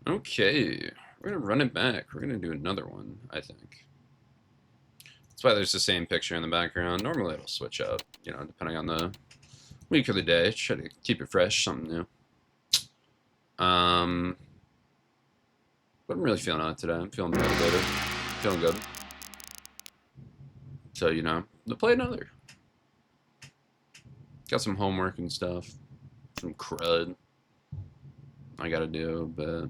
Okay, we're gonna run it back. We're gonna do another one, I think. That's why there's the same picture in the background. Normally it'll switch up, you know, depending on the week or the day. Try to keep it fresh, something new. But I'm really feeling on it today. I'm feeling motivated, feeling good. So, you know, to play another. Got some homework and stuff, some crud I gotta do, but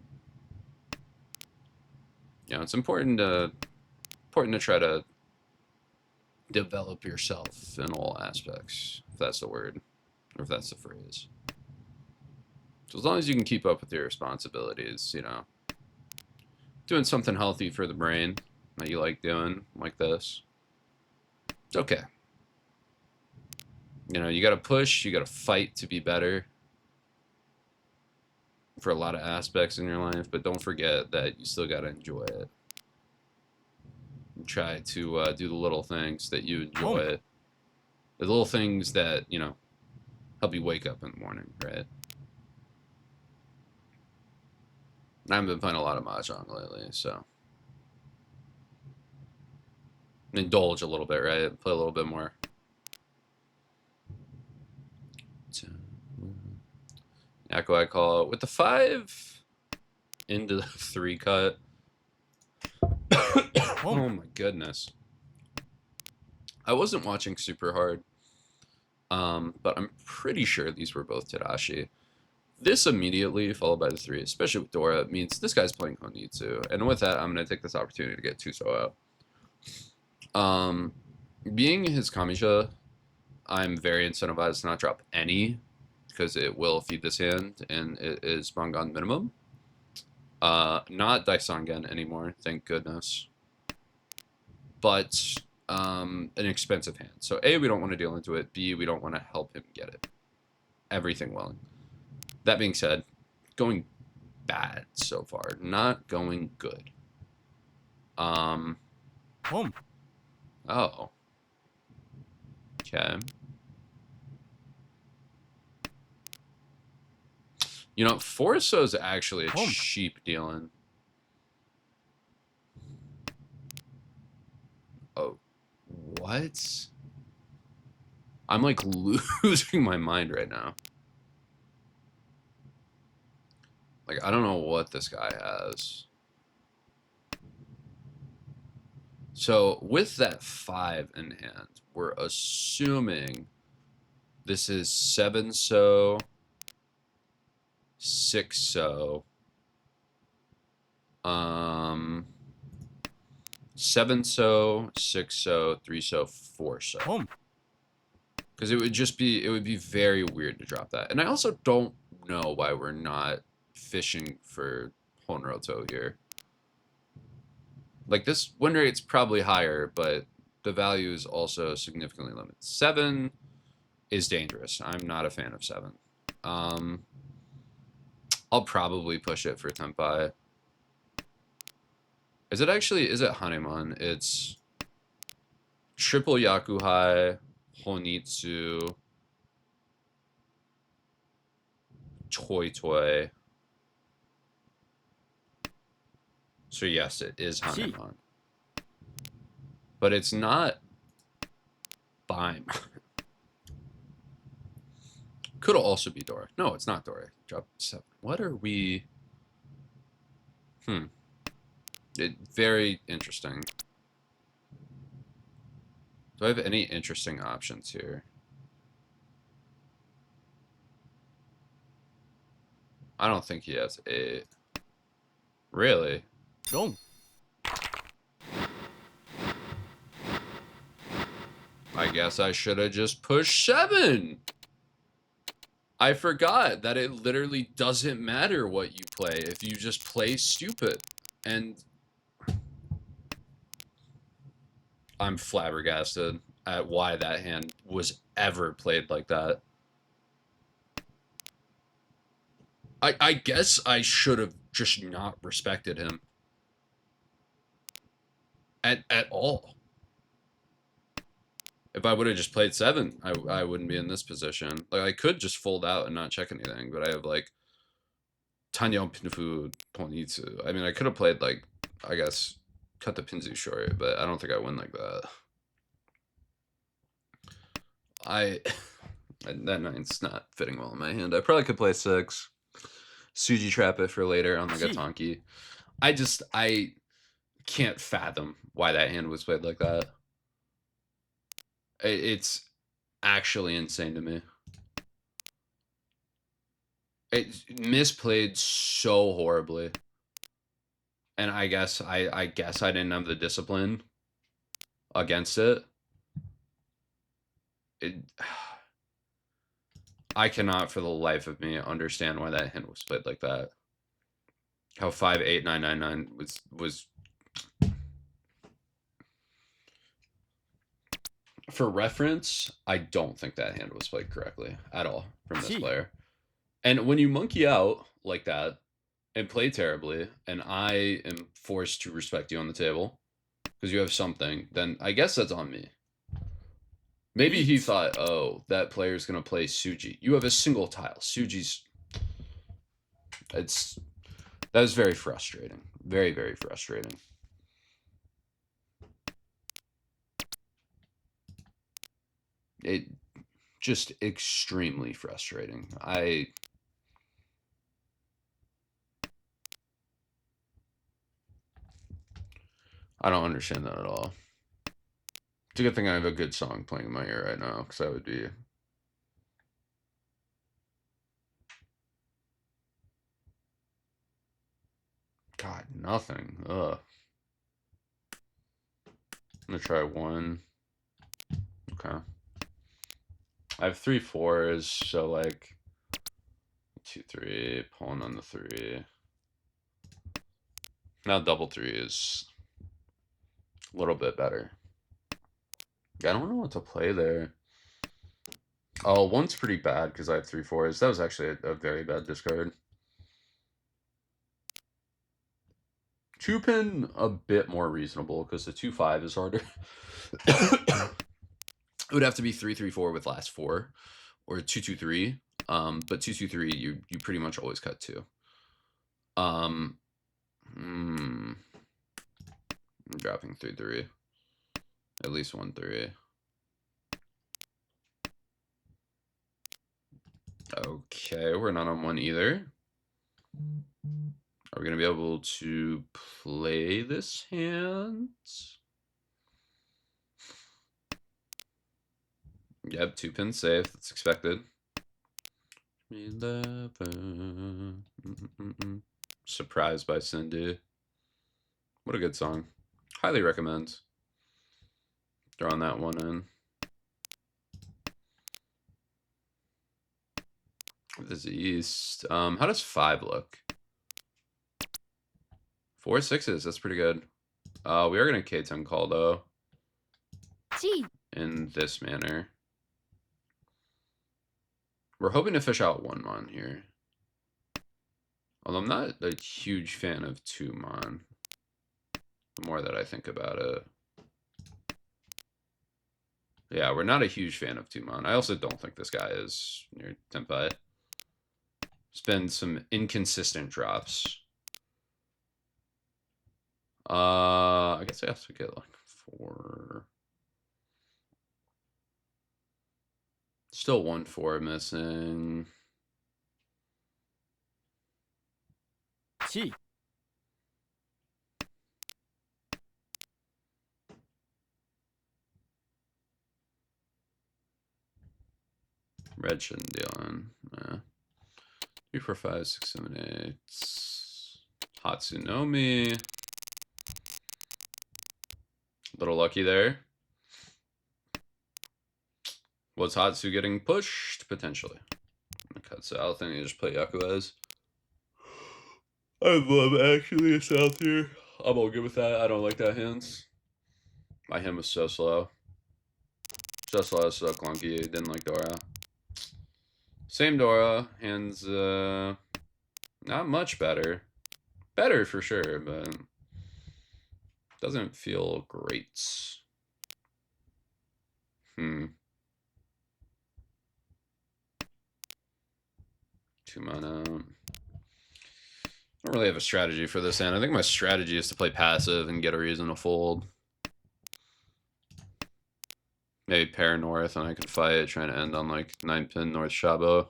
you know, it's important to try to develop yourself in all aspects, if that's the word, or if that's the phrase. So as long as you can keep up with your responsibilities, you know, doing something healthy for the brain that you like doing, like this, it's okay. You know, you got to push, you got to fight to be better for a lot of aspects in your life, but don't forget that you still got to enjoy it. Try to do the little things that you enjoy, the little things that, you know, help you wake up in the morning, right? I haven't been playing a lot of Mahjong lately, so indulge a little bit, right? Play a little bit more. Echo I call it with the 5 into the 3 cut. Oh my goodness. I wasn't watching super hard, but I'm pretty sure these were both Tadashi. This immediately, followed by the 3, especially with Dora, means this guy's playing honroutou. And with that, I'm going to take this opportunity to get Tuso out. Being his Kamisha, I'm very incentivized to not drop any, because it will feed this hand, and it is Bangan minimum. Not Daisangen anymore, thank goodness. But an expensive hand. So A, we don't want to deal into it. B, we don't want to help him get it. Everything willing. That being said, going bad so far. Not going good. Oh. Okay. You know, Forso is actually a cheap dealing. Oh, what? I'm like losing my mind right now. Like, I don't know what this guy has. So with that 5 in hand, we're assuming this is 7 so, 6 so, 7 so, 6 so, 3 so, 4 so. Because it would be very weird to drop that. And I also don't know why we're not fishing for honroutou here. Like, this win rate's probably higher, but the value is also significantly limited. 7 is dangerous. I'm not a fan of 7. I'll probably push it for Tenpai. Is it haneman? It's triple Yakuhai, Honitsu, Toi Toi. So yes, it is haneman. But it's not baiman. Could also be Dora. No, it's not Dora. Drop 7. What are we? Very interesting. Do I have any interesting options here? I don't think he has 8. Really? No. I guess I should have just pushed 7. I forgot that it literally doesn't matter what you play if you just play stupid. And I'm flabbergasted at why that hand was ever played like that. I guess I should have just not respected him at all. If I would have just played 7, I wouldn't be in this position. Like, I could just fold out and not check anything, but I have like Tenhou Pinfu Tonitsu. I mean, I could have played, like, I guess, cut the Pinzu short, but I don't think I win like that. That nine's not fitting well in my hand. I probably could play 6. Suji trap it for later on like a Tonki. I can't fathom why that hand was played like that. It's actually insane to me. It misplayed so horribly. And I guess I didn't have the discipline against it. I cannot for the life of me understand why that hand was played like that. How 58999 was for reference, I don't think that hand was played correctly at all from this player. And when you monkey out like that and play terribly, and I am forced to respect you on the table because you have something, then I guess that's on me. Maybe he thought, oh, that player's going to play Suji. You have a single tile. Suji's... That was very frustrating. Very, very frustrating. It just extremely frustrating. I don't understand that at all. It's a good thing I have a good song playing in my ear right now, because that would be... God, nothing. Ugh. I'm gonna try 1. Okay. I have 3 4s, so like 2 3, pulling on the 3. Now double 3 is a little bit better. I don't know what to play there. Oh, 1's pretty bad because I have 3 4s. That was actually a very bad discard. 2 pin a bit more reasonable because the 2 5 is harder. It would have to be 3 3 4 with last 4, or 2 2 3. But 2 2 3 you pretty much always cut 2. I'm dropping 3 3. At least 1 3. Okay, we're not on 1 either. Are we going to be able to play this hand? Yep, 2 pins safe. That's expected. 11. Surprised by Cindy. What a good song. Highly recommend. Throwing that one in. This is East. How does 5 look? 4 6s. That's pretty good. We are going to K10 call, though. In this manner. We're hoping to fish out 1 mon here. Although I'm not a huge fan of 2 mon. The more that I think about it. Yeah, we're not a huge fan of 2 mon. I also don't think this guy is near Tenpai. It's been some inconsistent drops. I guess I have to get like 4. Still 1 4 missing. Red shouldn't deal in. 3 4 5 6 7 8. Hatsunomi. Little lucky there. Was Hatsu getting pushed? Potentially. I'm gonna cut south and just play Yakuaz. I love actually a south here. I'm all good with that. I don't like that hands. My hand was so slow. So slow, so clunky. Didn't like Dora. Same Dora. Hands, not much better. Better for sure, but doesn't feel great. 2 mana. don't really have a strategy for this hand. I think my strategy is to play passive and get a reason to fold. Maybe pair north and I can fight, trying to end on like 9-pin north Shabo.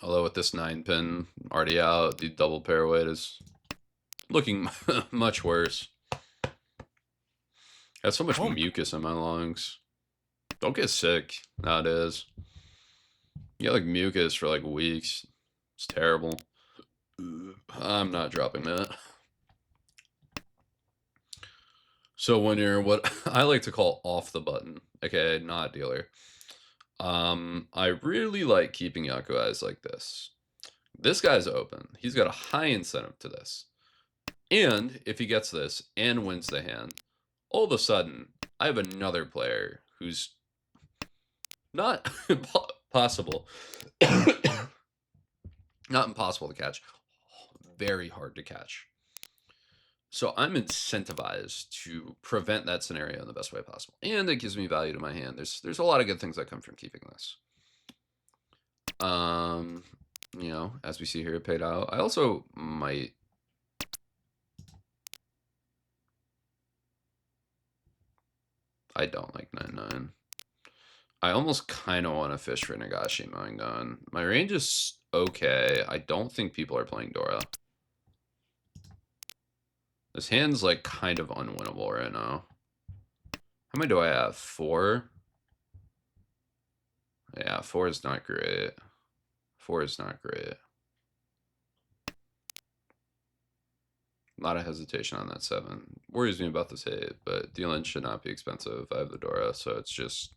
Although with this 9-pin already out, the double pair weight is looking much worse. I have so much mucus in my lungs. Don't get sick nowadays. You get like mucus for like weeks. It's terrible. I'm not dropping that. So when you're what I like to call off the button, okay, not dealer. I really like keeping Yaku eyes like this. This guy's open. He's got a high incentive to this. And if he gets this and wins the hand, all of a sudden, I have another player who's not possible. Not impossible to catch. Very hard to catch. So I'm incentivized to prevent that scenario in the best way possible. And it gives me value to my hand. There's a lot of good things that come from keeping this. You know, as we see here, it paid out. I also might... I don't like 9-9. I almost kind of want to fish for Nagashi mowing down. My range is okay. I don't think people are playing Dora. This hand's like kind of unwinnable right now. How many do I have? 4? Yeah, 4 is not great. 4 is not great. A lot of hesitation on that 7. Worries me about this 8, but dealing should not be expensive. I have the Dora, so it's just...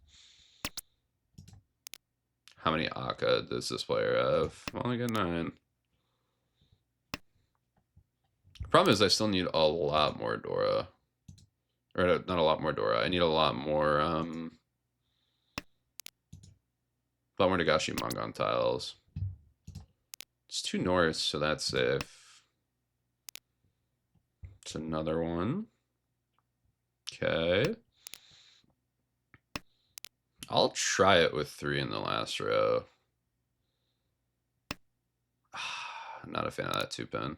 How many Akka does this player have? Well, I got 9. The problem is I still need a lot more Dora. Or not a lot more Dora. I need a lot more Nagashi Mangon tiles. It's 2 north, so that's safe. It's another one. Okay. I'll try it with 3 in the last row. Not a fan of that 2-pin.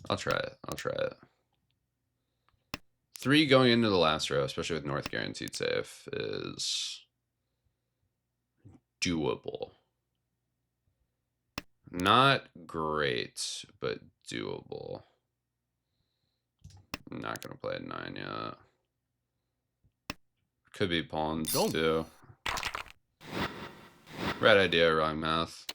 I'll try it. I'll try it. 3 going into the last row, especially with north guaranteed safe, is doable. Not great, but doable. I'm not going to play a 9 yet. Could be pawns too. Right idea, wrong math.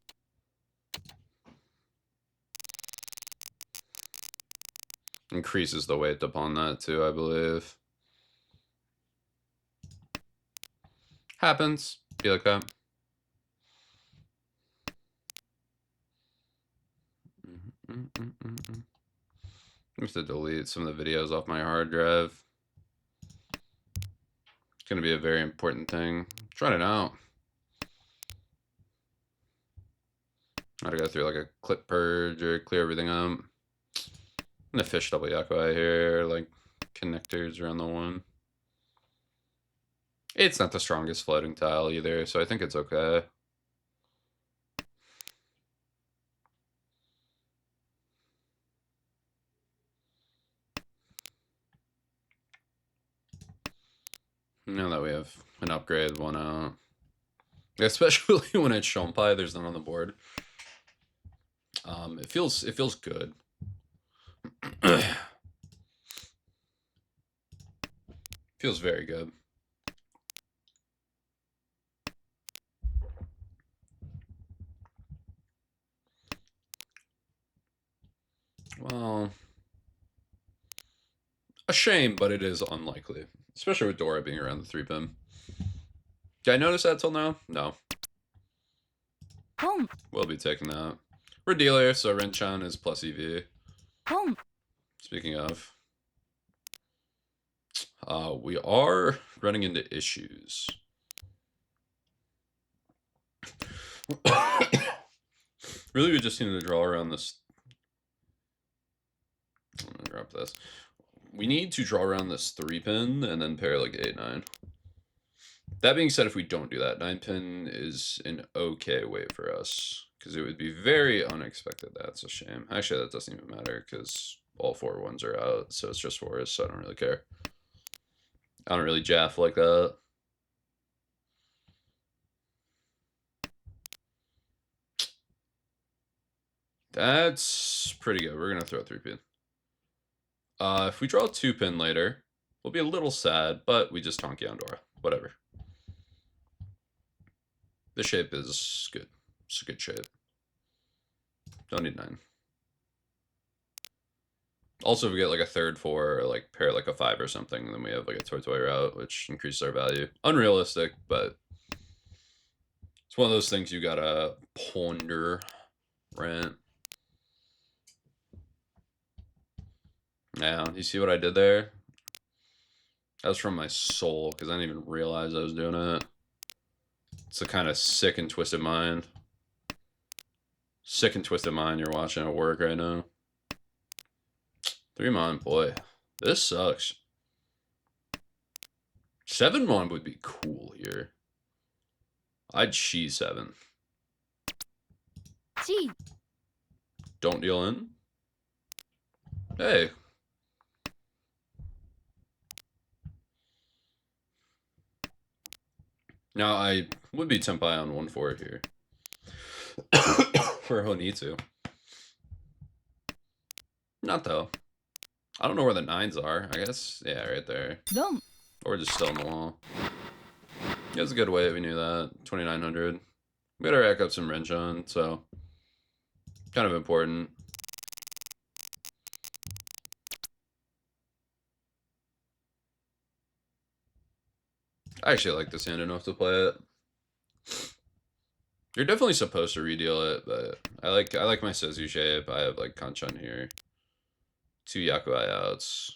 Increases the weight upon that too, I believe. Happens. Be like that. I have to delete some of the videos off my hard drive. It's going to be a very important thing. Trying it out. I gotta go through like a clip purge or clear everything up. I'm gonna fish double Yakuai here, like connectors around the 1. It's not the strongest floating tile either, so I think it's okay. Now that we have an upgrade 1 out. Especially when it's Shonpai, there's none on the board. It feels good. Feels very good. Well, a shame, but it is unlikely. Especially with Dora being around the 3-pin. Did I notice that till now? No. Home. We'll be taking that. We're dealer, so Renchan is plus EV. Home. Speaking of, we are running into issues. Really, we just need to draw around this. I'm gonna drop this. We need to draw around this 3-pin and then pair like 8-9. That being said, if we don't do that, 9-pin is an okay way for us. Because it would be very unexpected. That's a shame. Actually, that doesn't even matter because all 4 ones are out. So it's just 4s, so I don't really care. I don't really jaff like that. That's pretty good. We're going to throw 3-pin. If we draw 2-pin later, we'll be a little sad, but we just tonk Yandora. Whatever. The shape is good. It's a good shape. Don't need 9. Also, if we get like a third 4 or like pair like a 5 or something, then we have like a toy route, which increases our value. Unrealistic, but it's one of those things you gotta ponder, right? Now, you see what I did there? That was from my soul, because I didn't even realize I was doing it. It's a kind of sick and twisted mind. Sick and twisted mind you're watching at work right now. 3-mon, boy. This sucks. 7-mon would be cool here. I'd cheese 7. Gee. Don't deal in. Hey. Now, I would be Tempai on 1-4 here. For honroutou. Not though. I don't know where the 9s are. I guess, yeah, right there. Dom. Or just still in the wall. It was a good way we knew that. 2900. We gotta rack up some wrench on, so kind of important. I actually like this hand enough to play it. You're definitely supposed to redeal it, but I like my Sezu shape. I have like Kanchan here. 2 Yakuai outs.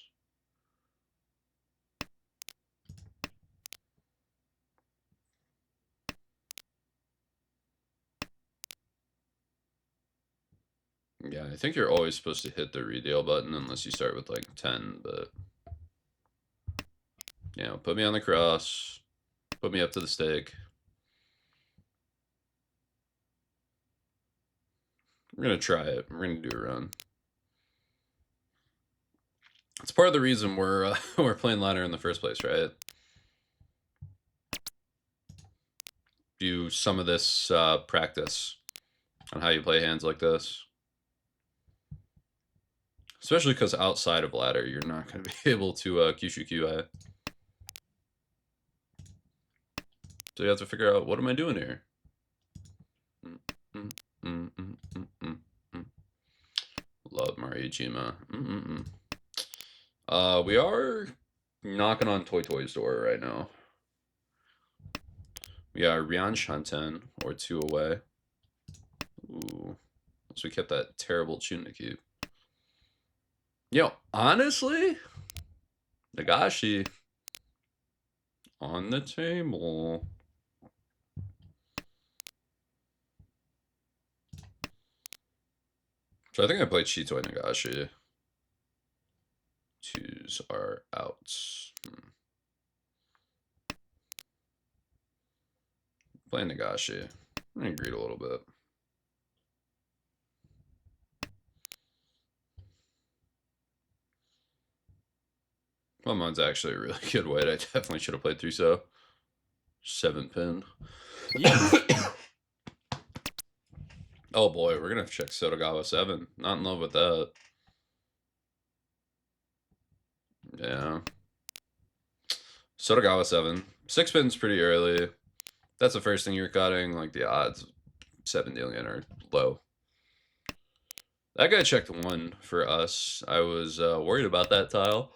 Yeah, I think you're always supposed to hit the redeal button unless you start with like 10, but you know, put me on the cross. Put me up to the stake. We're gonna try it. We're gonna do a run. It's part of the reason we're we're playing ladder in the first place, right? Do some of this practice on how you play hands like this. Especially because outside of ladder, you're not going to be able to Kyushu QA. So you have to figure out, what am I doing here? Love Marichima. We are knocking on Toy Toy's door right now. We are Ryan Shanten, or 2 away. Ooh. So we kept that terrible Chuniki. Yo, honestly, Nagashi on the table. So I think I played Chitoi Nagashi. 2s are out. Playing Nagashi. I agreed a little bit. Well, mine's actually a really good weight. I definitely should have played 3-so. 7-pin. Oh boy, we're gonna have to check Sotogawa 7. Not in love with that. Yeah. Sotogawa 7. 6-pin's pretty early. That's the first thing you're cutting. Like, the odds 7 dealing in are low. That guy checked 1 for us. I was worried about that tile.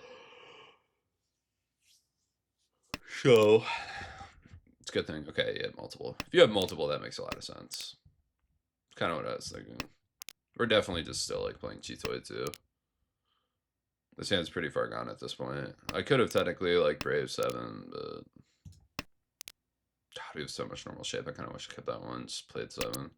So, it's a good thing. Okay, you had multiple. If you have multiple, that makes a lot of sense. Kind of what I was thinking. We're definitely just still like playing Chitoi too. This hand's pretty far gone at this point. I could have technically like Brave 7, but God, we have so much normal shape. I kind of wish I kept that one. Just played 7.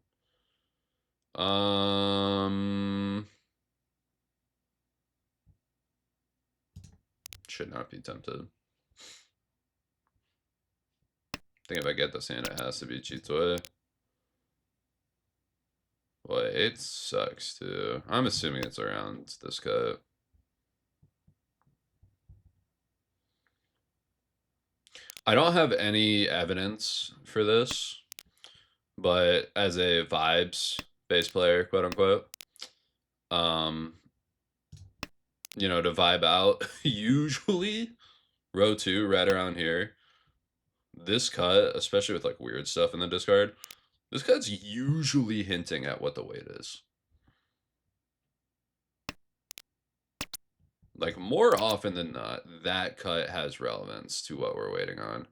Should not be tempted. think if I get this hand, it has to be Chitoe. Boy, it sucks too. I'm assuming it's around this cut. I don't have any evidence for this, but as a vibes bass player, quote unquote, um, you know, to vibe out, usually row 2 right around here. This cut, especially with like weird stuff in the discard, this cut's usually hinting at what the weight is. Like more often than not, that cut has relevance to what we're waiting on.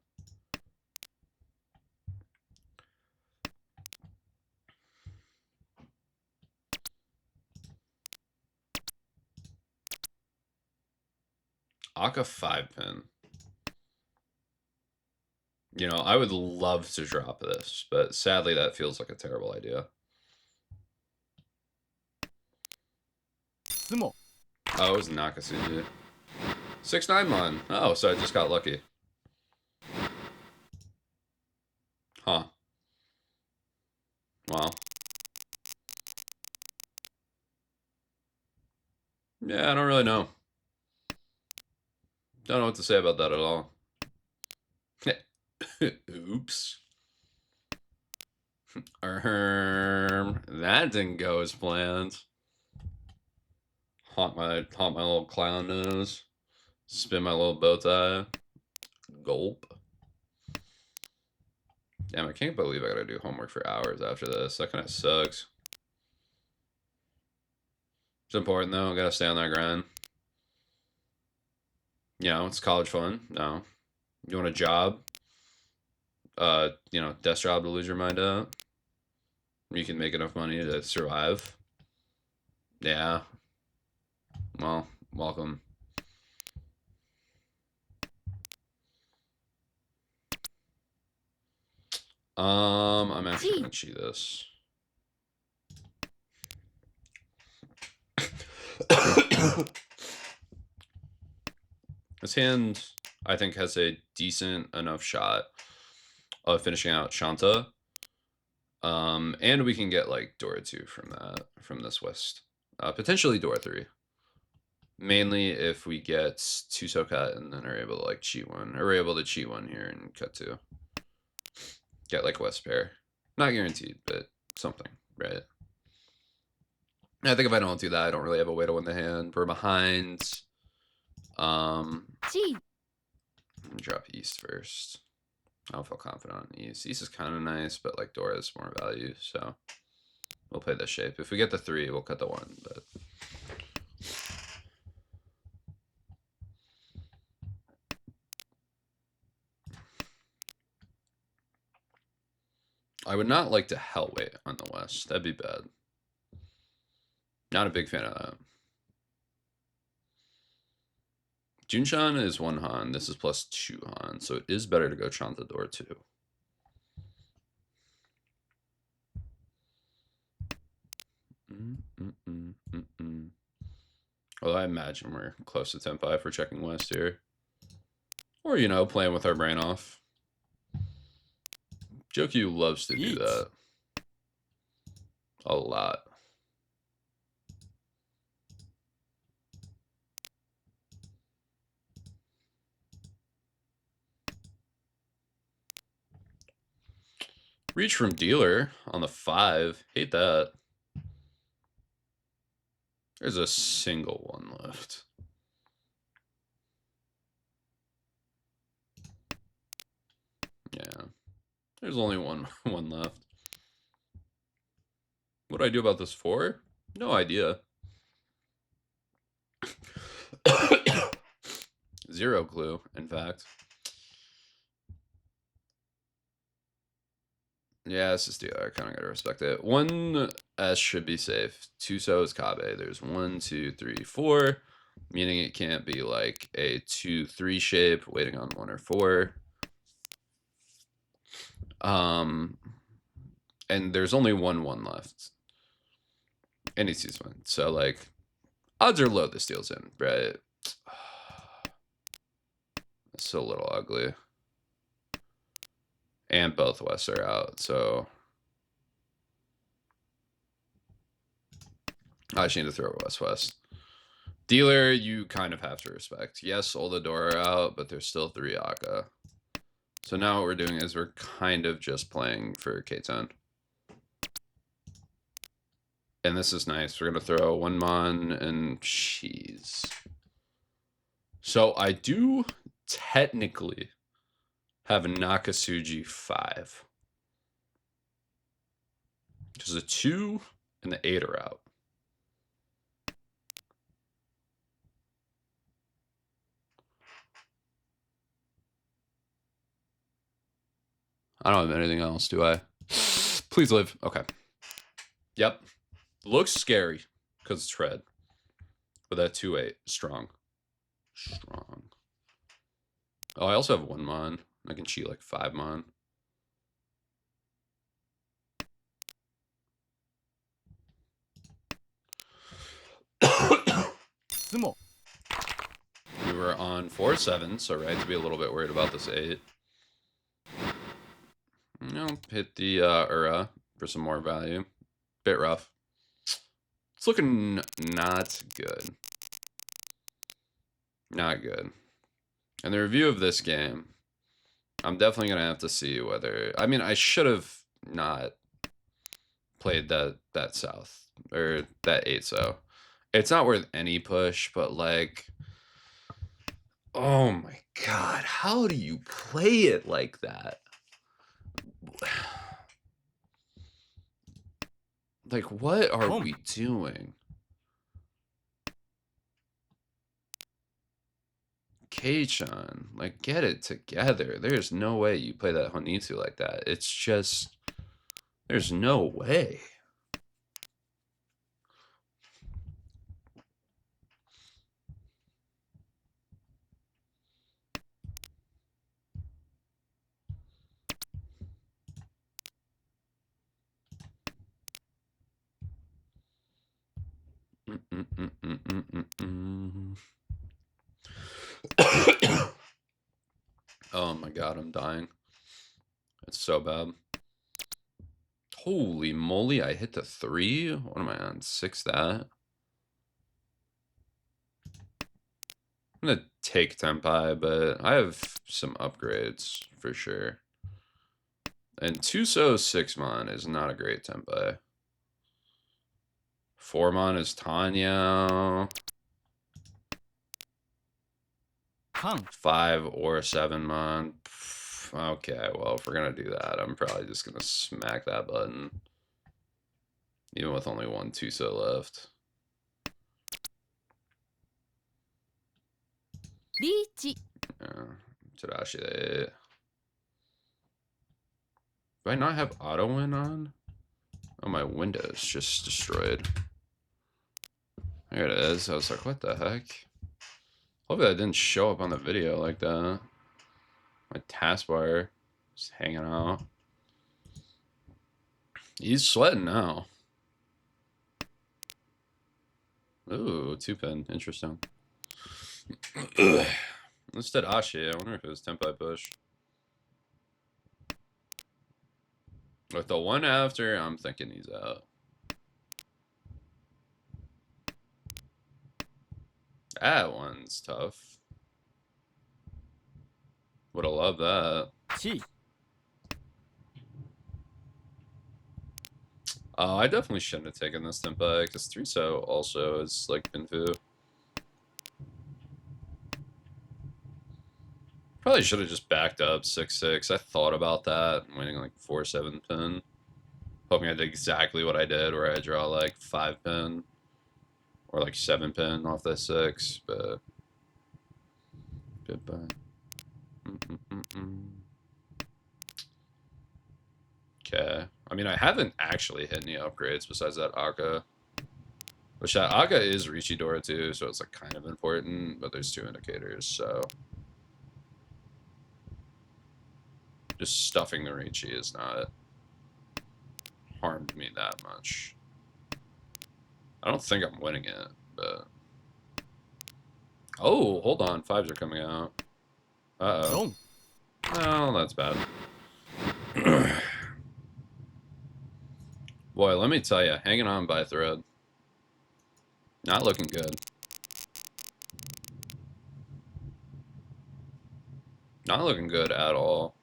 Aka 5-pin. You know, I would love to drop this, but sadly that feels like a terrible idea. Oh, it was Nakasuji. 6-9 mon. Oh, so I just got lucky. Huh. Well. Yeah, I don't really know. Don't know what to say about that at all. Oops. That didn't go as planned. Haunt my little clown nose. Spin my little bow tie. Gulp. Damn, I can't believe I gotta do homework for hours after this. That kind of sucks. It's important though. I gotta stay on that grind. You know, it's college fun. No. You want a job? You know, desk job to lose your mind out. You can make enough money to survive. Yeah. Well, welcome. I'm actually gonna cheat this. This hand, I think, has a decent enough shot of finishing out Shanta. And we can get like Dora 2 from this West. Potentially Dora 3. Mainly if we get 2 so cut and then are able to like cheat one. Or we're able to cheat one here and cut 2. Get like West pair. Not guaranteed, but something, right? I think if I don't do that, I don't really have a way to win the hand. We're behind. Drop East first. I don't feel confident on East. East is kind of nice, but like Dora is more value, so we'll play this shape. If we get the 3, we'll cut the 1, but I would not like to hell wait on the West. That'd be bad. Not a big fan of that. Junshan is 1 Han. This is plus 2 Han, so it is better to go Chanta Dora 2. Although I imagine we're close to 10-5 for checking West here. Or, you know, playing with our brain off. Jokyu loves to do that. A lot. Reach from dealer on the 5. Hate that. There's a single one left. Yeah. There's only one left. What do I do about this 4? No idea. 0 clue, in fact. Yeah, this is dealer. I kind of gotta respect it. 1 S should be safe. 2 so is Kabe. There's 1, 2, 3, 4. Meaning it can't be like a 2-3 shape waiting on 1 or 4. And there's only 1 left. And he sees 1. So like odds are low this deal's in, right? It's so little ugly. And both Wests are out, so I just need to throw a West. Dealer, you kind of have to respect. Yes, all the door are out, but there's still 3 Aka. So now what we're doing is we're kind of just playing for K10. And this is nice. We're going to throw 1 Mon and cheese. So I do technically have a Nakasuji 5. Because the 2 and the 8 are out. I don't have anything else, do I? Please live. Okay. Yep. Looks scary because it's red. But that 2-8, strong. Strong. Oh, I also have 1 Mon. I can cheat like 5 Mon. We were on 4-7, so right to be a little bit worried about this 8. You know, hit the Ura for some more value. Bit rough. It's looking not good. Not good. And the review of this game, I'm definitely going to have to see whether... I mean, I should have not played that South, or that 8, so... It's not worth any push, but like... Oh my god, how do you play it like that? Like, what are we doing? K-chan, like, get it together. There's no way you play that honroutou like that. It's just... There's no way. Oh my god, I'm dying. It's so bad. Holy moly, I hit the 3? What am I on? 6 that? I'm gonna take Tempai, but I have some upgrades for sure. And 2-so 6 Mon is not a great Tempai. 4 Mon is Tenhou. 5 or 7 Mon. Okay, well, if we're gonna do that, I'm probably just gonna smack that button. Even with only 1 2-so left. Yeah, Tadashi. Do I not have auto win on? Oh, my window's just destroyed. There it is. I was like, what the heck? Hopefully that didn't show up on the video like that. My taskbar just hanging out. He's sweating now. Ooh, 2-pin. Interesting. Let's Tadashi. I wonder if it was Tempai push. With the 1 after, I'm thinking he's out. That one's tough. Would have loved that. I definitely shouldn't have taken this Tempai, because 3-so also is like Pinfu. Probably should have just backed up 6-6. I thought about that, winning like 4-7 pin. Hoping I did exactly what I did, where I draw like 5 pin. Or like 7 pin off that 6, but... Goodbye. Okay. I mean, I haven't actually hit any upgrades besides that Aka. Which that Aka is Richidora too, so it's like kind of important, but there's 2 indicators, so... Just stuffing the Richi is not harmed me that much. I don't think I'm winning it, but... Oh, hold on. 5s are coming out. Uh-oh. Oh, that's bad. Boy, let me tell you, hanging on by a thread. Not looking good. Not looking good at all.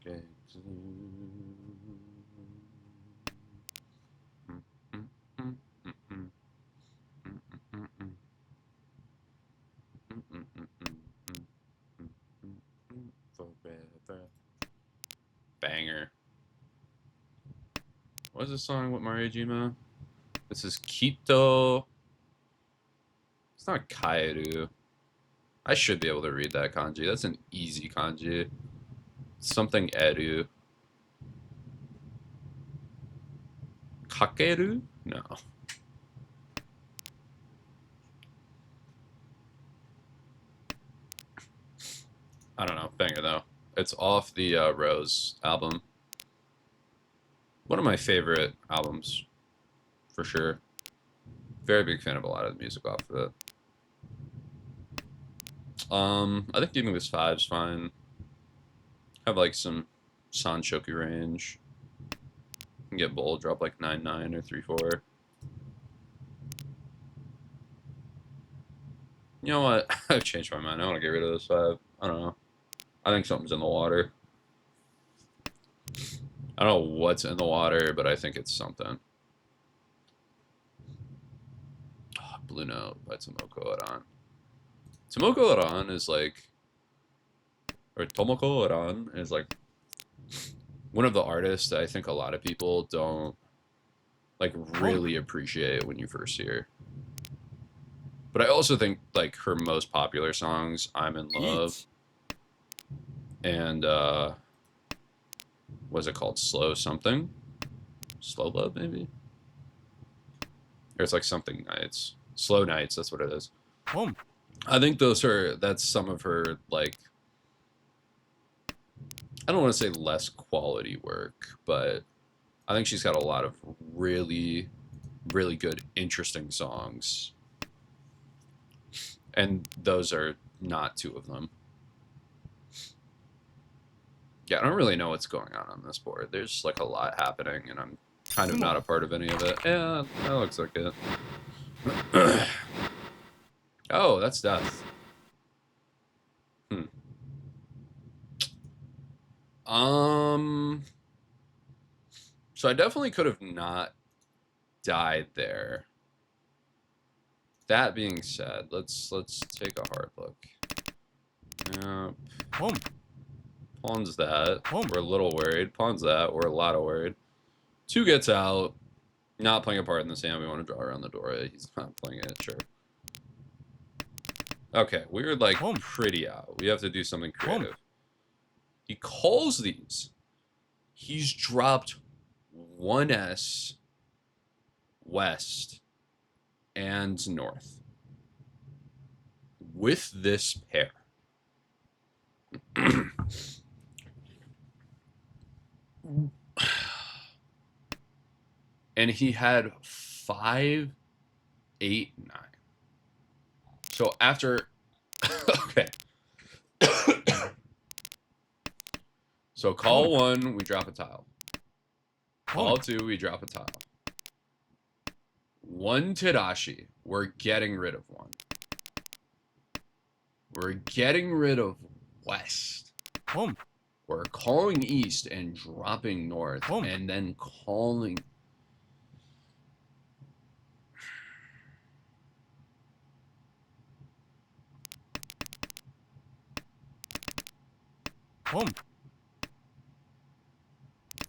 Okay. Forever. Banger. What is this song with Mariajima? This is Kito. It's not Kaeru. I should be able to read that kanji. That's an easy kanji. Something Eru. Kakeru? No. I don't know. Banger though. It's off the Rose album. One of my favorite albums, for sure. Very big fan of a lot of the music off of it. I think giving this 5 is fine. Have like some Sanshoku range. Can get bold, drop like 9-9 or 3-4. You know what? I've changed my mind. I want to get rid of this 5. I don't know. I think something's in the water. I don't know what's in the water, but I think it's something. Oh, Blue Note by Tomoko Aran. Tomoko Aran is like, or Tomoko Aran is like one of the artists that I think a lot of people don't like really appreciate when you first hear. But I also think like her most popular songs, "I'm in Love," and what's it called? Slow something? Slow Love, maybe? Or it's like something nights. Slow Nights, that's what it is. I think that's some of her like I don't want to say less quality work, but I think she's got a lot of really, really good, interesting songs. And those are not 2 of them. Yeah, I don't really know what's going on this board. There's like a lot happening, and I'm kind of not a part of any of it. Yeah, that looks like it. Oh, that's death. Um, so I definitely could have not died there. That being said, let's take a hard look. Pawns that. We're a little worried. Pawns that. We're a lot of worried. 2 gets out. Not playing a part in this hand. We want to draw around the door. He's not playing it. Sure. Okay, we're like pretty out. We have to do something creative. He calls these. He's dropped 1S west and north with this pair. And he had 5, 8, 9. So after okay. So call 1, we drop a tile. Call 2, we drop a tile. 1 Tadashi, we're getting rid of 1. We're getting rid of west. We're calling east and dropping north, and then calling.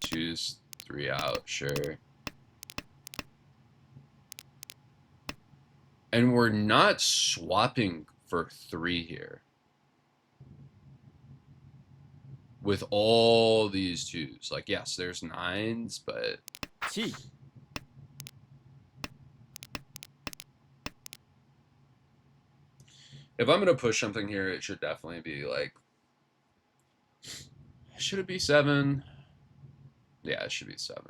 Choose 3 out, sure. And we're not swapping for 3 here. With all these 2s. Like, yes, there's 9s, but If I'm gonna push something here, it should definitely be like, should it be 7? Yeah, it should be 7.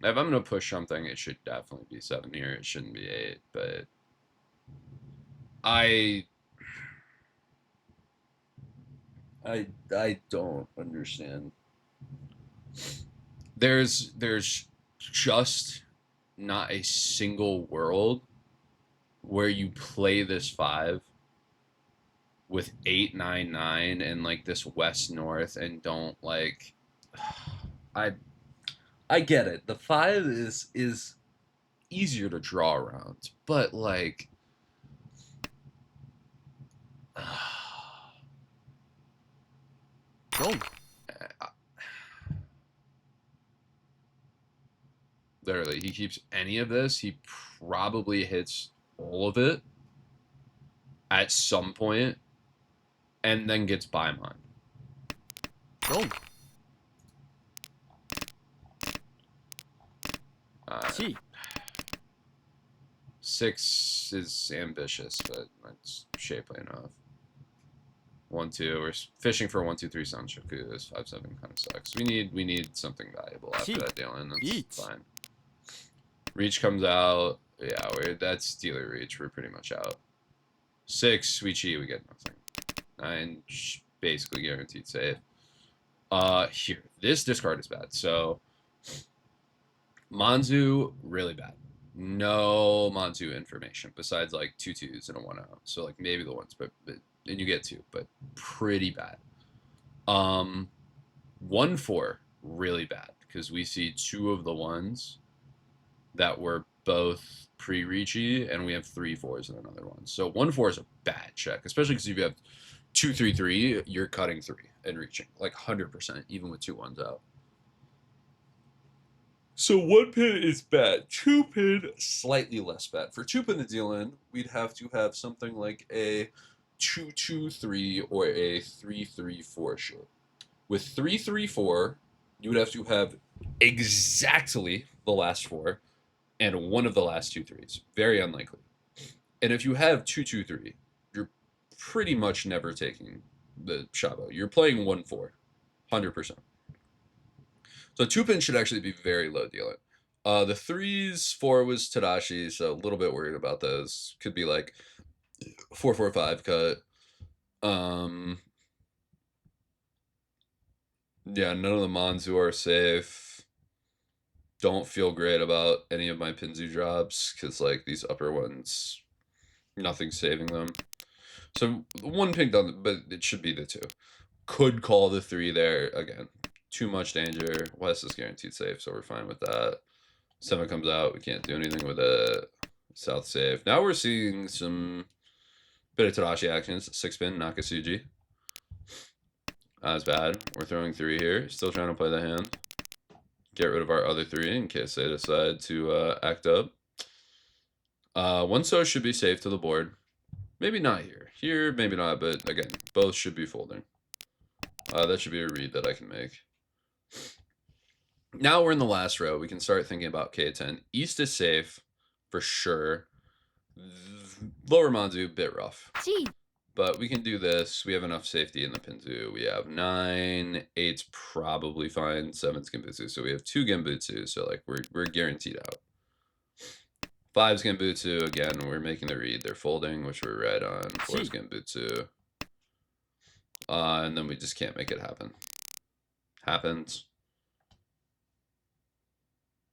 If I'm gonna push something, it should definitely be 7 here. It shouldn't be 8, but I I don't understand. There's just not a single world where you play this 5 with 8 9 9 and like this west north and don't like I I get it. The 5 is easier to draw around, but like Go. literally he keeps any of this, he probably hits all of it at some point and then gets baiman. Go. Uh, C. 6 is ambitious, but that's shapely enough. 1 2. We're fishing for 1 2 3 Sanshoku. This 5 7 kind of sucks. We need something valuable after C. that deal, and that's Eat. fine. Reach comes out. Yeah, that's dealer reach. We're pretty much out. 6 sweet chi. We get nothing. 9 basically guaranteed save. Here this discard is bad. So Manzu really bad. No Manzu information besides like 2 2s and a 1 out. So like maybe the ones, but and you get 2, but pretty bad. 1 4 really bad because we see 2 of the ones that were both pre-reachy, and we have 3 4s in another one. So 1 4 is a bad check, especially because if you have 2 3 3, you're cutting 3 and reaching like 100%, even with 2 1s out. So 1 pin is bad. 2 pin slightly less bad. For 2 pin to deal in, we'd have to have something like a 2 2 3 or a 3 3 4 shape. With 3 3 4, you would have to have exactly the last 4 and one of the last 2 3s. Very unlikely. And if you have 2 2 3, you're pretty much never taking the Shabo. You're playing 1 4, 100%. So 2 pin should actually be very low dealing. The 3s, 4 was Tadashi, so a little bit worried about those. Could be like 4 4 5 cut. Yeah, none of the Manzu are safe. Don't feel great about any of my Pinzu drops because like these upper ones, nothing's saving them. So 1 ping done, but it should be the 2. Could call the 3 there again. Too much danger. West is guaranteed safe, so we're fine with that. 7 comes out. We can't do anything with it. South safe. Now we're seeing some bit of Tadashi actions. 6 pin Nakasuji. That's bad. We're throwing 3 here. Still trying to play the hand. Get rid of our other 3 in case they decide to act up. 1 so should be safe to the board. Maybe not here. Here, maybe not, but again, both should be folding. That should be a read that I can make. Now we're in the last row. We can start thinking about K10. East is safe, for sure. Lower Manzu, bit rough. C. But we can do this. We have enough safety in the Pinzu. We have 9. 8's probably fine. 7's Genbutsu. So we have 2 Genbutsu. So like we're guaranteed out. 5's Genbutsu. Again, we're making the read. They're folding, which we're right on. 4's Genbutsu. And then we just can't make it happen. Happens.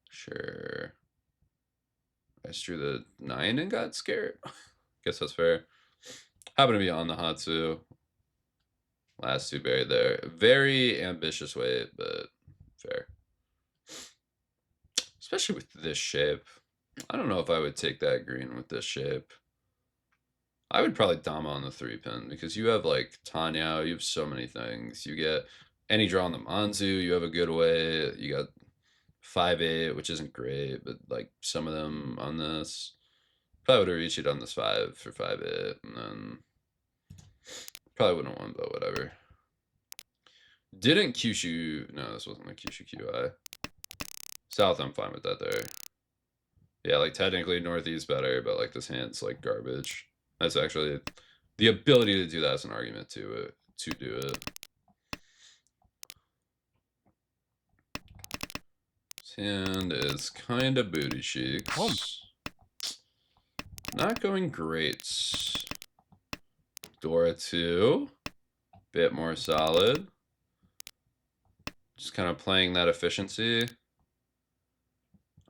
Sure. I drew the 9 and got scared. Guess that's fair. Happen to be on the Hatsu. Last 2 buried there. Very ambitious weight, but fair. Especially with this shape. I don't know if I would take that green with this shape. I would probably Dama on the 3 pin because you have like Tanya, you have so many things. You get any draw on the Manzu, you have a good way. You got 5-8, which isn't great, but like some of them on this. Probably would have reached it on this 5 for 5-8, and then probably wouldn't have won, but whatever. Didn't Kyushu. No, this wasn't a Kyushu QI. South, I'm fine with that there. Yeah, like technically Northeast better, but like this hand's like garbage. That's actually the ability to do that as an argument to do it. His hand is kind of booty cheeks. Not going great. Dora 2. Bit more solid. Just kind of playing that efficiency.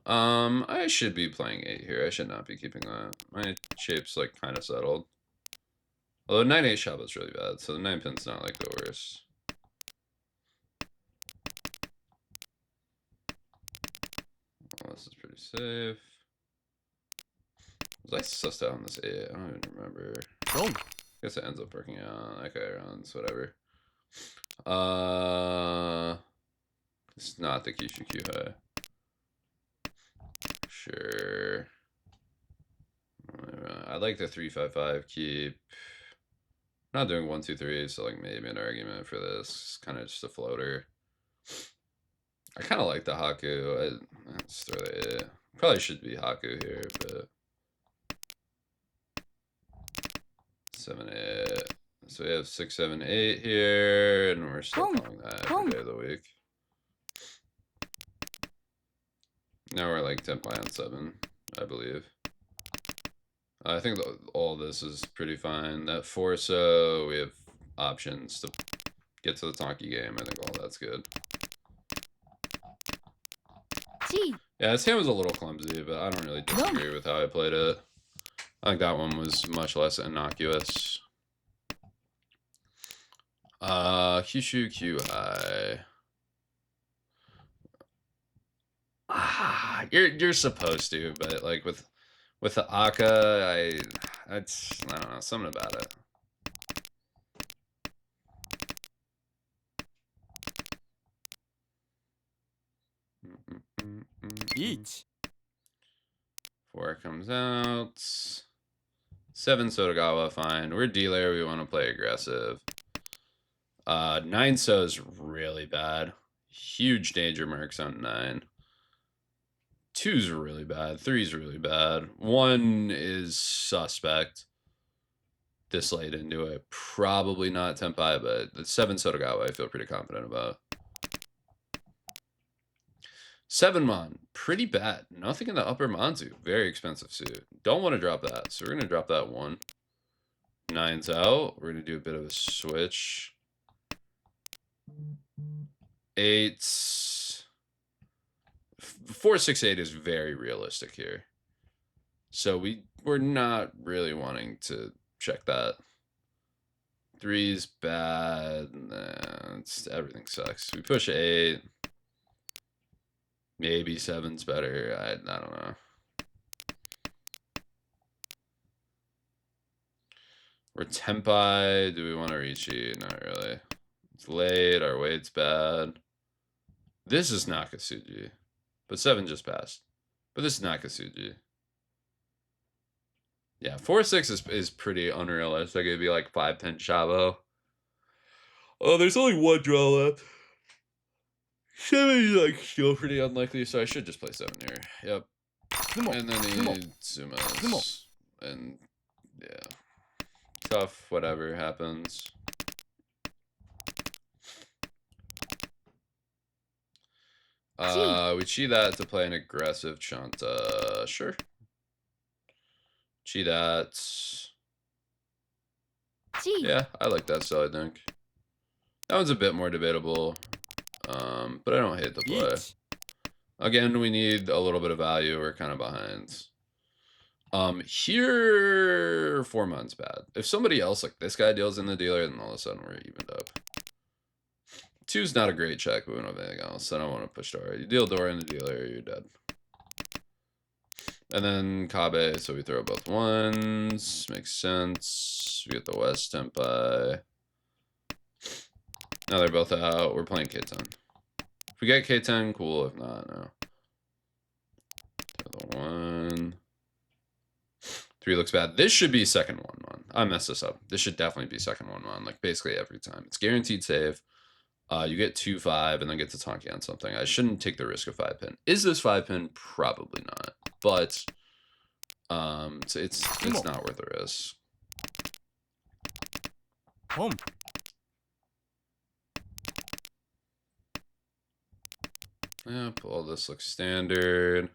I should be playing 8 here. I should not be keeping that. My shape's like kind of settled. Although 9-8 shove is really bad, so the 9 pin's not like the worst. Oh, this is pretty safe. Was I sussed out on this 8? I don't even remember. No. I guess it ends up working out. That guy runs, whatever. It's not the Kishu Q high. Sure. I like the 3-5-5 keep. Not doing 1-2-3, so like maybe an argument for this. Kind of just a floater. I kind of like the Haku. Let's throw the 8. Probably should be Haku here, but 7-8. So we have 6-7-8 here, and we're still calling that every day of the week. Now we're like 10 on 7, I believe. I think all this is pretty fine. That 4, so we have options to get to the Tonki game. I think all that's good. Yeah, his hand was a little clumsy, but I don't really disagree with how I played it. I think that one was much less innocuous. Kyushu Q high. You're supposed to, but like with the Aka, I don't know, something about it. Each. 4 comes out. 7 Sotagawa, fine. We're D-layer, we want to play aggressive. 9 so is really bad. Huge danger marks on 9. 2's really bad. 3's really bad. 1 is suspect. This late into it. Probably not Tenpai, but the 7 Sotagawa I feel pretty confident about. 7 Mon, pretty bad. Nothing in the upper Manzu. Very expensive suit. Don't want to drop that, so we're going to drop that 1. 9's out. We're going to do a bit of a switch. 8's 4-6-8 is very realistic here. So we're not really wanting to check that. 3's bad. Everything sucks. We push 8. Maybe 7's better. I don't know. We're Tenpai. Do we want to Riichi? Not really. It's late. Our weight's bad. This is Nakasuji. But 7 just passed. But this is Nakasuji. Yeah, 4-6 is pretty unrealistic. It'd be like 5-10 Shabo. Oh, there's only 1 draw left. 7 is like still pretty unlikely, so I should just play 7 here. Yep. And then he Sumas. And yeah. Tough, whatever happens. We chi that to play an aggressive Chanta. Sure. Chi that. Yeah, I like that still, I think. That one's a bit more debatable. But I don't hate the play. Again, we need a little bit of value. We're kind of behind. Here, 4 months bad. If somebody else, like this guy, deals in the dealer, then all of a sudden we're evened up. 2's not a great check, but we don't have anything else. I don't want to push Dora. You deal Dora in the dealer, you're dead. And then Kabe, so we throw both 1s. Makes sense. We get the West Tenpai. Now they're both out. We're playing K10. If we get K10, cool. If not, no. Throw the 1. 3 looks bad. This should be second 1-1. I messed this up. This should definitely be second 1-1, like basically every time. It's guaranteed save. You get 2-5 and then get to Tonki on something. I shouldn't take the risk of 5-pin. Is this 5-pin? Probably not. But it's not worth the risk. home. Yep, all this looks standard.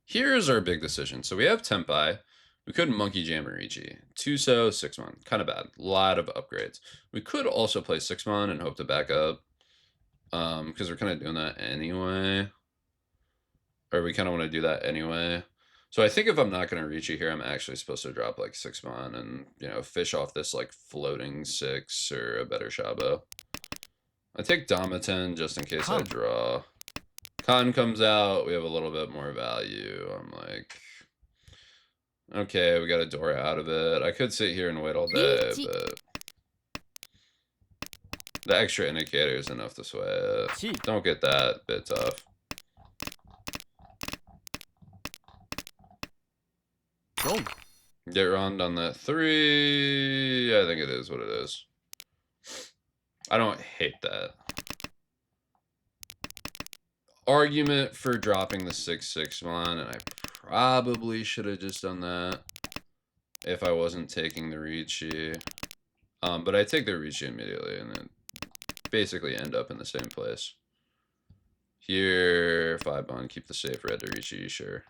Here's our big decision. So we have Tempai. We could Monkey Jam Marichi. 2-so, 6-mon. Kind of bad. A lot of upgrades. We could also play 6-mon and hope to back up. Because we're kind of doing that anyway. Or we kind of want to do that anyway. So I think if I'm not going to reach you here, I'm actually supposed to drop like 6-mon and, you know, fish off this like floating 6 or a better Shabo. I take Damaten just in case I draw. Khan comes out, we have a little bit more value. I'm like, okay, we got a door out of it. I could sit here and wait all day, but the extra indicator is enough to sway it. Don't get that bit tough. Get round on that 3. I think it is what it is. I don't hate that. Argument for dropping the 6-6-mon, and I probably should have just done that if I wasn't taking the Ricci. But I take the Ricci immediately, and then basically end up in the same place. Here, 5-mon, keep the safe red to Ricci, sure.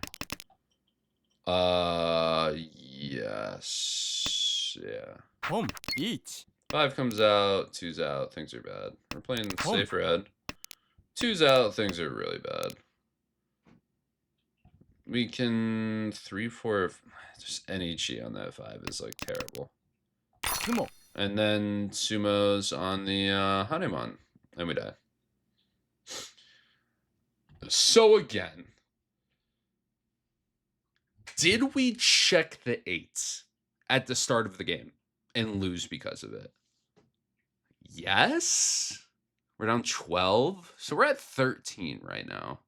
Yes. Yeah. Home. Each. 5 comes out, 2's out, things are bad. We're playing safe red. 2's out, things are really bad. We can 3-4. Just any chi on that 5 is like terrible. Sumo. And then Sumo's on the haneman, and we die. So again, did we check the 8s at the start of the game and lose because of it? Yes. We're down 12. So we're at 13 right now.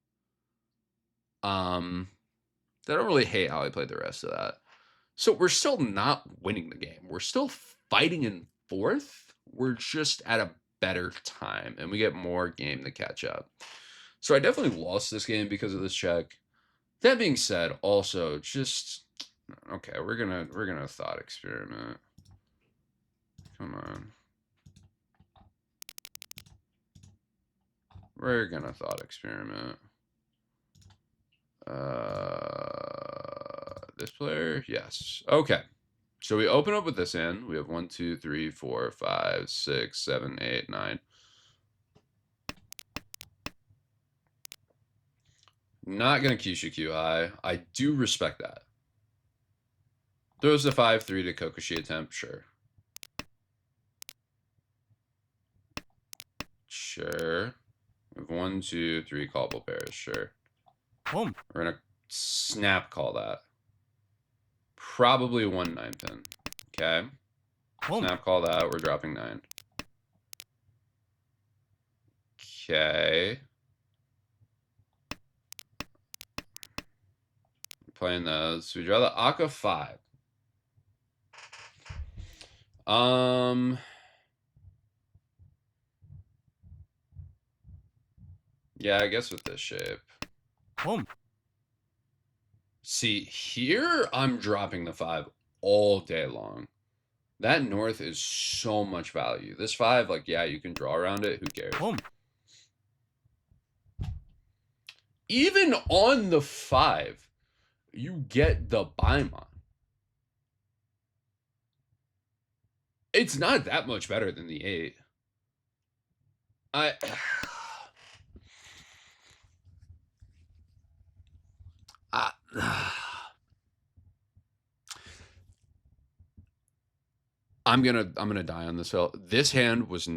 I don't really hate how I played the rest of that. So we're still not winning the game. We're still fighting in 4th. We're just at a better time, and we get more game to catch up. So I definitely lost this game because of this check. That being said, also just okay, we're gonna thought experiment. Come on. We're gonna thought experiment. This player? Yes. Okay. So we open up with this hand. We have 1, 2, 3, 4, 5, 6, 7, 8, 9. Not gonna Kyushu Q high. I do respect that. Throws the 5-3 to Kokoshi attempt, sure. Sure. We have 1, 2, 3 callable pairs, sure. Home. We're gonna snap call that. Probably 1 9-pin. Okay. Home. Snap call that. We're dropping 9. Okay. Playing those. We draw the Aka 5. Yeah, I guess with this shape. Home. See, here I'm dropping the 5 all day long. That north is so much value. This 5, like, yeah, you can draw around it. Who cares? Home. Even on the 5, you get the baiman. It's not that much better than the 8. I'm gonna die on this hill. This hand was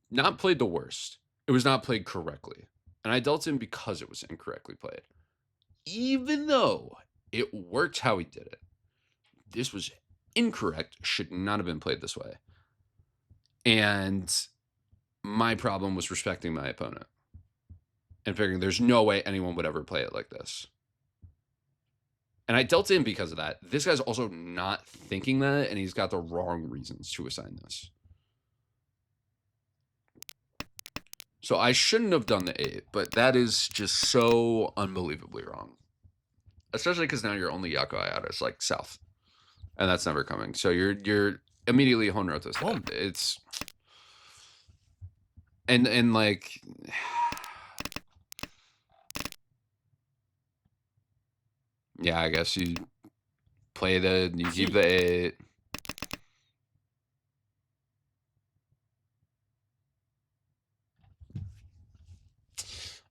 not played the worst. It was not played correctly, and I dealt him because it was incorrectly played. Even though it worked how he did it, this was incorrect. Should not have been played this way. And my problem was respecting my opponent and figuring there's no way anyone would ever play it like this. And I dealt in because of that. This guy's also not thinking that, and he's got the wrong reasons to assign this. So I shouldn't have done the 8, but that is just so unbelievably wrong. Especially because now you're only Yakuai out. It's like south. And that's never coming. So you're immediately honrouto's Boom. dead. It's and like yeah, I guess you keep the 8.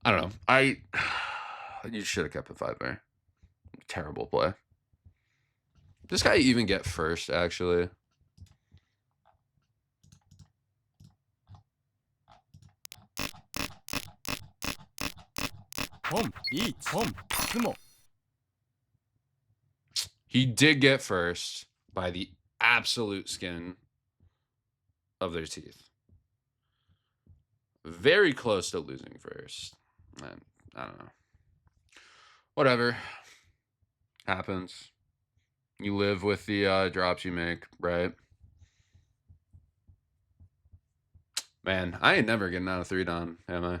I don't know. You should have kept the 5 there. Terrible play. This guy even get first, actually. Boom. Eat. Boom. Sumo. He did get first by the absolute skin of their teeth. Very close to losing first. And I don't know. Whatever. Happens. You live with the drops you make, right? Man, I ain't never getting out of 3 down, am I?